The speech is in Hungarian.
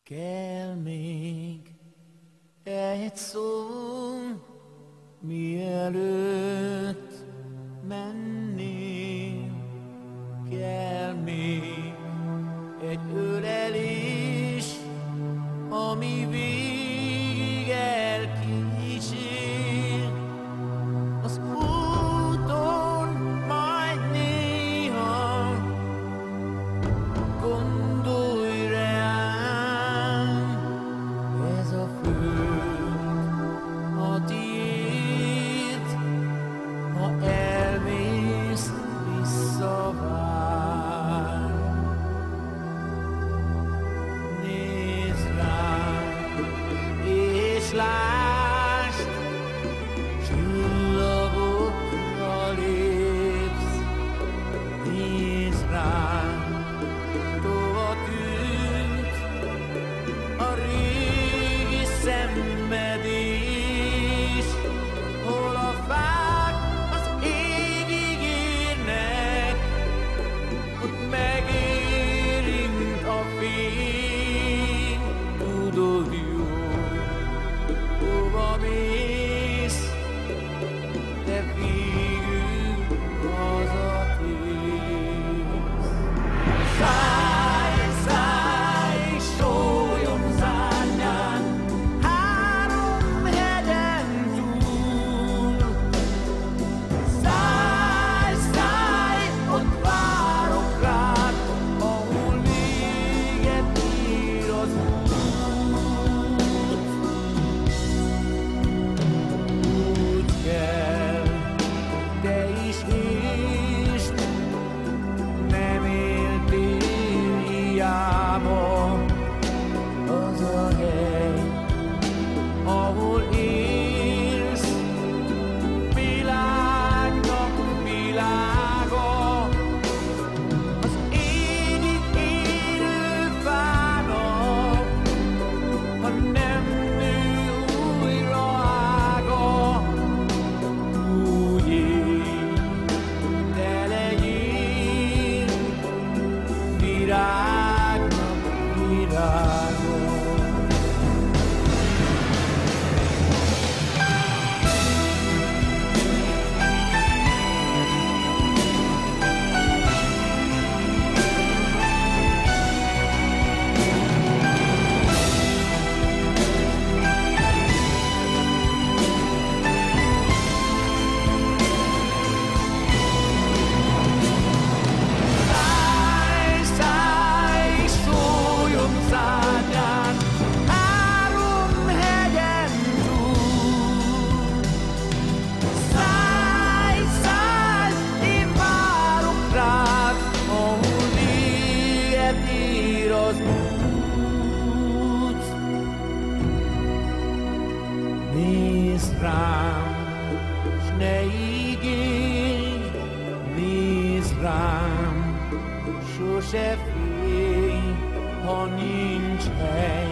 Kell még egy szó, mielőtt menném, kell még egy ölelés, ami végig elkísér. Az úton majd néha gondolj rám, ez a föld a tiéd, ha elmész visszavár. Nézd rám, és lásd, csillagokra lépsz. Nézd rám, tova tűnt a régi szenvedés, hol a fák az égig érnek, ott megérint a fény. Tudod jól, hova mész, de végül hazatérsz. Szállj, szállj, sólyom szárnyán, három hegyen túl. Szállj, szállj, ott várok rád, ahol véget ér az út. Úgy kell, te is értsd, nem éltél hiába. Az a hely, ahol élsz, világnak világa. Az égig élő fának, ha nem nő újra ága. Úgy élj, te legyél virágnak virága. Szállj, szállj, sólyom szárnyán, három hegyen túl. Szállj, szállj, én várok rád, ahol véget ér az út. Nézd rám, s ne ígérj, nézd rám, sose félj, ha nincs hely,